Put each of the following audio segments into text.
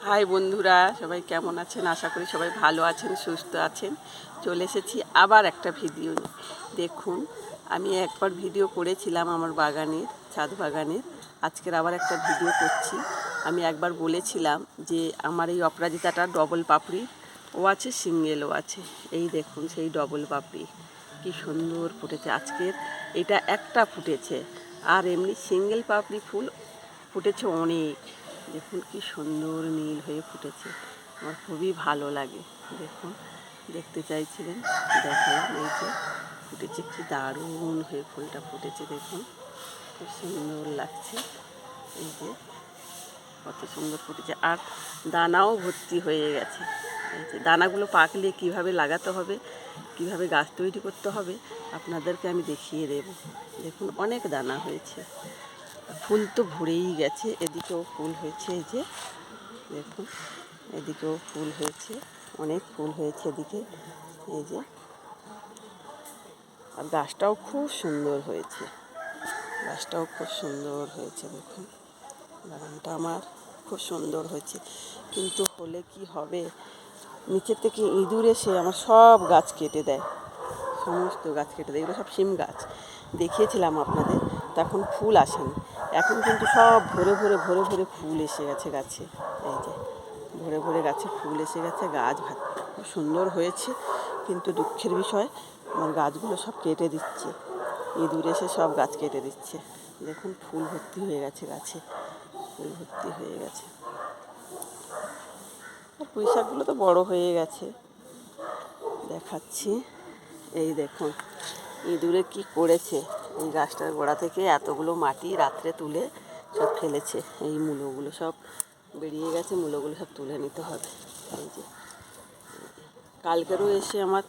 High বন্ধুরা, সবাই কেমন আছেন? আশা করি সবাই ভালো আছেন, সুস্থ আছেন। চলে এসেছি আবার একটা ভিডিও নিয়ে। দেখুন, আমি একবার ভিডিও করেছিলাম আমার বাগানের, ছাদ বাগানের। আজকের আবার একটা ভিডিও করছি। আমি একবার বলেছিলাম যে আমার এই অপরাজিতাটা ডবল পাপড়ি ও আছে, সিঙ্গেলও আছে। এই দেখুন সেই ডবল পাপড়ি কি সুন্দর ফুটেছে। আজকের এটা একটা ফুটেছে, আর এমনি সিঙ্গেল পাপড়ি ফুল ফুটেছে অনেক। দেখুন কি সুন্দর নীল হয়ে ফুটেছে, আমার খুবই ভালো লাগে। দেখুন, দেখতে চাইছিলেন, দেখালাম। এই যে ফুটেছে, কি দারুণ হয়ে ফুলটা ফুটেছে। দেখুন খুব সুন্দর লাগছে। এই যে কত সুন্দর ফুটেছে, আর দানাও ভর্তি হয়ে গেছে। এই যে দানাগুলো পাকলে কিভাবে লাগাতে হবে, কিভাবে গাছ তৈরি করতে হবে আপনাদেরকে আমি দেখিয়ে দেব। দেখুন অনেক দানা হয়েছে, ফুল তো ভরেই গেছে। এদিকেও ফুল হয়েছে, এই যে দেখুন এদিকেও ফুল হয়েছে, অনেক ফুল হয়েছে এদিকে। এই যে, আর গাছটাও খুব সুন্দর হয়েছে, গাছটাও খুব সুন্দর হয়েছে। দেখুন বাগানটা আমার খুব সুন্দর হয়েছে, কিন্তু হলে কি হবে, নিচের থেকে ইঁদুর এসে আমার সব গাছ কেটে দেয়, সমস্ত গাছ কেটে দেয়। এগুলো সব শিম গাছ, দেখিয়েছিলাম আপনাদের, তখন ফুল আসেনি। এখন কিন্তু সব ভরে ভরে ভরে ভরে ফুল এসে গেছে গাছে। এই যে ভরে ভরে গাছে ফুল এসে গেছে, গাছ খুব সুন্দর হয়েছে। কিন্তু দুঃখের বিষয়, আমার গাছগুলো সব কেটে দিচ্ছে, ইঁদুর এসে সব গাছ কেটে দিচ্ছে। দেখুন ফুল ভর্তি হয়ে গেছে গাছে, ফুল ভর্তি হয়ে গেছে। আর পুঁই শাকগুলো তো বড় হয়ে গেছে, দেখাচ্ছি। এই দেখুন ইঁদুরে কি করেছে, এই গাছটার গোড়া থেকে এতগুলো মাটি রাত্রে তুলে সব ফেলেছে। এই মূলোগুলো সব বেরিয়ে গেছে, মূলোগুলো সব তুলে নিতে হবে। এই যে কালকেরও এসে আমার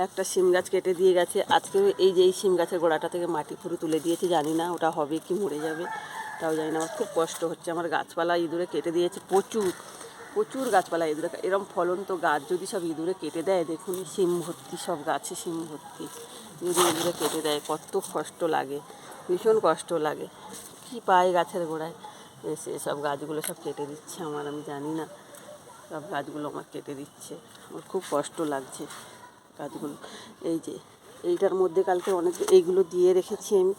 একটা শিম গাছ কেটে দিয়ে গেছে, আজকেও এই যে এই শিম গাছের গোড়াটা থেকে মাটি পুরো তুলে দিয়েছে। জানি না ওটা হবে কি মরে যাবে, তাও জানি না। আমার খুব কষ্ট হচ্ছে, আমার গাছপালা ইঁদুরে কেটে দিয়েছে প্রচুর প্রচুর গাছপালা ইঁদুরে। এরম ফলন্ত গাছ যদি সব ইঁদুরে কেটে দেয়, দেখুন শিম ভর্তি, সব গাছে শিম ভর্তি, যদি ইঁদুরে কেটে দেয় কত কষ্ট লাগে, ভীষণ কষ্ট লাগে। কি পায় গাছের গোড়ায় এসে সব গাছগুলো সব কেটে দিচ্ছে আমার, আমি জানি না, সব গাছগুলো আমার কেটে দিচ্ছে। আমার খুব কষ্ট লাগছে গাছগুলো। এই যে এইটার মধ্যে কালকে অনেক এইগুলো দিয়ে রেখেছি আমি,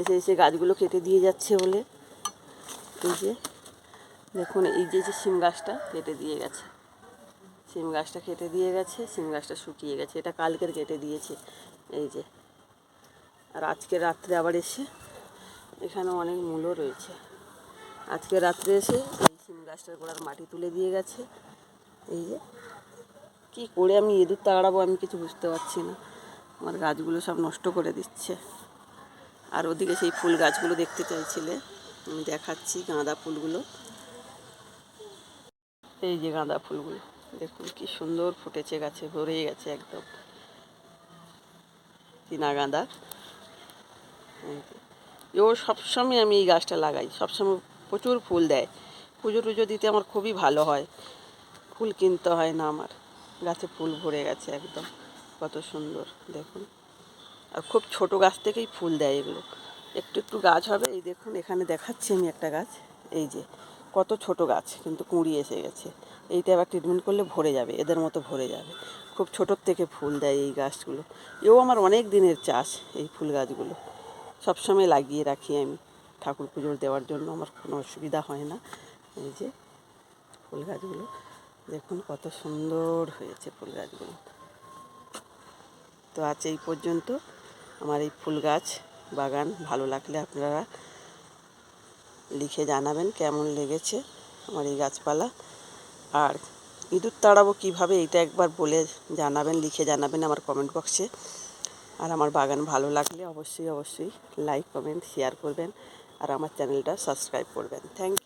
এসে এসে গাছগুলো কেটে দিয়ে যাচ্ছে বলে। এই যে দেখুন এই যে শিম গাছটা কেটে দিয়ে গেছে, শিম গাছটা কেটে দিয়ে গেছে, শিম গাছটা শুকিয়ে গেছে, এটা কালকের কেটে দিয়েছে। এই যে, আর আজকে রাত্রে আবার এসে এখানে অনেক মূলো রয়েছে, আজকে রাত্রে এসে এই শিম গাছটার গোড়ার মাটি তুলে দিয়ে গেছে। এই যে কী করে আমি ইঁদুর তাড়াবো আমি কিছু বুঝতে পারছি না, আমার গাছগুলো সব নষ্ট করে দিচ্ছে। আর ওদিকে সেই ফুল গাছগুলো দেখতে চাইছিলে, আমি দেখাচ্ছি গাঁদা ফুলগুলো। এই যে গাঁদা ফুলগুলো দেখুন কি সুন্দর ফুটেছে, গাছে ভরে গেছে একদম চীনা গাঁদা। ও সবসময় আমি এই গাছটা লাগাই, সবসময় প্রচুর ফুল দেয়। পুজো টুজো দিতে আমার খুবই ভালো হয়, ফুল কিনতে হয় না আমার, গাছে ফুল ভরে গেছে একদম, কত সুন্দর দেখুন। আর খুব ছোট গাছ থেকেই ফুল দেয় এগুলো, একটু একটু গাছ হবে। এই দেখুন এখানে দেখাচ্ছি আমি একটা গাছ, এই যে কত ছোট গাছ, কিন্তু কুঁড়ি এসে গেছে। এইটা আবার ট্রিটমেন্ট করলে ভরে যাবে, এদের মতো ভরে যাবে। খুব ছোটোর থেকে ফুল দেয় এই গাছগুলো। এও আমার অনেক দিনের চাষ, এই ফুল গাছগুলো সবসময় লাগিয়ে রাখি আমি ঠাকুর পুজোর দেওয়ার জন্য, আমার কোনো অসুবিধা হয় না। এই যে ফুল গাছগুলো দেখুন কত সুন্দর হয়েছে ফুল গাছগুলো। তো আজ এই পর্যন্ত আমার এই ফুল গাছ বাগান। ভালো লাগলে আপনারা লিখে জানাবেন কেমন লেগেছে আমার এই গাছপালা। আর ইঁদুর তাড়াবো কীভাবে এইটা একবার বলে জানাবেন, লিখে জানাবেন আমার কমেন্ট বক্সে। আর আমার বাগান ভালো লাগলে অবশ্যই অবশ্যই লাইক কমেন্ট শেয়ার করবেন, আর আমার চ্যানেলটা সাবস্ক্রাইব করবেন। Thank you.